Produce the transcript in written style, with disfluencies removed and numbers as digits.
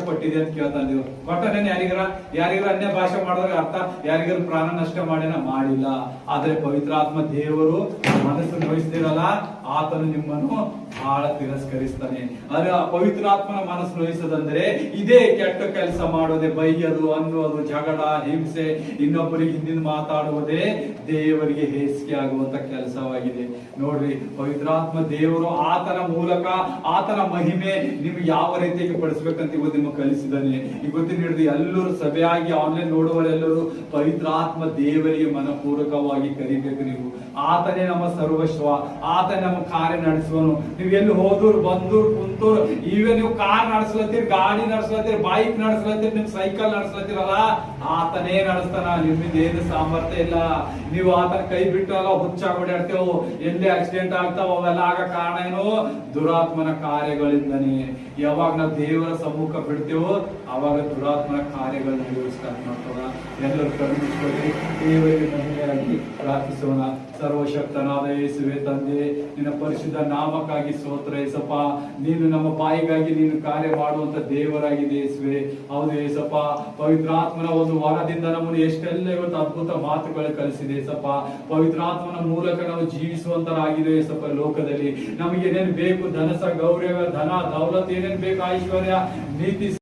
ಕೊಟ್ಟಿದೆ ಅಂತ ಕೇಳ್ತಾನೆ ದೇವ್ರು. ಕೊಟ್ಟನೇನು ಯಾರಿಗಾರ ಅನ್ಯ ಭಾಷೆ ಮಾಡಿದ್ರೆ ಅರ್ಥ ಯಾರಿಗಾರ ಪ್ರಾಣ ನಷ್ಟ ಮಾಡೇನ ಮಾಡಿಲ್ಲ. ಆದ್ರೆ ಪವಿತ್ರಾತ್ಮ ದೇವರು ಮನಸ್ಸು ನೋಯಿಸ್ತಿರಲ್ಲ, ಆತನು ನಿಮ್ಮನ್ನು ಬಹಳ ತಿರಸ್ಕರಿಸ್ತಾನೆ. ಆದ್ರೆ ಪವಿತ್ರಾತ್ಮನ ಮನಸ್ಸು ನೋಯಿಸೋದಂದ್ರೆ ಇದೇ ಕೆಟ್ಟ ಕೆಲಸ ಮಾಡೋದೇ, ಬೈಯೋದು, ಅನ್ನೋದು, ಜಗಳ, ಹಿಂಸೆ, ಇನ್ನೊಬ್ಬರಿಗೆ ಹಿಂದಿನ ಮಾತಾಡುವುದೇ ದೇವರಿಗೆ ಹೇಸಿಗೆ ಆಗುವಂತ ಕೆಲಸವಾಗಿದೆ. ನೋಡ್ರಿ, ಪವಿತ್ರಾತ್ಮ ದೇವರು ಆತನ ಮೂಲಕ ಆತನ ಮಹಿಮೆ ನಿಮ್ಗೆ ಯಾವ ರೀತಿಯಾಗಿ ಪಡಿಸ್ಬೇಕಂತ ಇವತ್ತು ನಿಮಗೆ ಕಲಿಸಿದಾನೆ. ಇವತ್ತಿನ ಹಿಡಿದು ಎಲ್ಲರೂ ಸಭೆಯಾಗಿ ಆನ್ಲೈನ್ ನೋಡುವರೆಲ್ಲರೂ ಪವಿತ್ರಾತ್ಮ ದೇವರಿಗೆ ಮನಪೂರ್ವಕವಾಗಿ ಕರಿಬೇಕು. ನೀವು ಆತನೇ ನಮ್ಮ ಸರ್ವಸ್ವ, ಆತನೇ ನಮ್ಮ ಕಾರ್ಯ ನಡೆಸುವನು. ನೀವು ಎಲ್ಲಿ ಹೋದೂರು ಬಂದೂರು ಕುಂತೂರು, ಈಗ ನೀವು ಕಾರ್ ನಡೆಸ್ಲತ್ತೀರಿ, ಗಾಡಿ ನಡೆಸ್ಲತ್ತೀರಿ, ಬೈಕ್ ನಡೆಸ್ಲತ್ತೀರಿ, ನಿಮ್ ಸೈಕಲ್ ನಡೆಸ್ಲತ್ತೀರಲ್ಲ, ಆತನೇ ನಡೆಸ್ತಾನ. ನಿಮ್ಮಿಂದ ಏನು ಸಾಮರ್ಥ್ಯ ಇಲ್ಲ. ನೀವು ಆತನ ಕೈ ಬಿಟ್ಟಲ್ಲ ಹುಚ್ಚಾಗಿ ಓಡಾಡ್ತೇವೆ, ಎಲ್ಲಿ ಆಕ್ಸಿಡೆಂಟ್ ಆಗ್ತಾವ, ಅವೆಲ್ಲ ಆಗ ಕಾರಣ ಏನು? ದುರಾತ್ಮನ ಕಾರ್ಯಗಳಿಂದನೇ. ಯಾವಾಗ ನಾವು ದೇವರ ಸಮ್ಮುಖ ಬಿಡ್ತೇವೋ ಅವಾಗ ದುರಾತ್ಮನ ಕಾರ್ಯಗಳು ನಡೆಯಲು ಸ್ಟಾರ್ಟ್ ಮಾಡ್ತದ. ಎಲ್ಲರೂ ಕರುಣಿಸಿಕೊಳ್ಳಿ, ದೇವರಿಗೆ ಮಹಿಮೆಯಾಗಿ ಪ್ರಾರ್ಥಿಸೋಣ. ಸರ್ವಶಕ್ತನಾದ ಯೇಸುವೆ ತಂದೆ, ನಿನ್ನ ಪರಿಶುದ್ಧ ನಾಮಕ್ಕಾಗಿ ಸ್ತೋತ್ರ ಏಸಪ್ಪ. ನೀನು ನಮ್ಮ ಬಾಯಿಗಾಗಿ ನೀನು ಕಾರ್ಯ ಮಾಡುವಂತ ದೇವರಾಗಿದೆ ಯೇಸುವೆ. ಹೌದು ಏಸಪ್ಪ, ಪವಿತ್ರಾತ್ಮನ ಒಂದು ವಾರದಿಂದ ನಮ್ಮನ್ನು ಎಷ್ಟೆಲ್ಲ ಇವತ್ತು ಅದ್ಭುತ ಮಾತುಗಳು ಕಲಿಸಿದೆ ಏಸಪ್ಪ. ಪವಿತ್ರಾತ್ಮನ ಮೂಲಕ ನಾವು ಜೀವಿಸುವಂತರಾಗಿದೆ ಏಸಪ್ಪ. ಲೋಕದಲ್ಲಿ ನಮಗೆ ಏನೇನು ಬೇಕು, ಧನಸ ಗೌರವ, ಧನ ದೌಲತ್ ಏನೇನು ಬೇಕು, ಐಶ್ವರ್ಯ, ನೀತಿ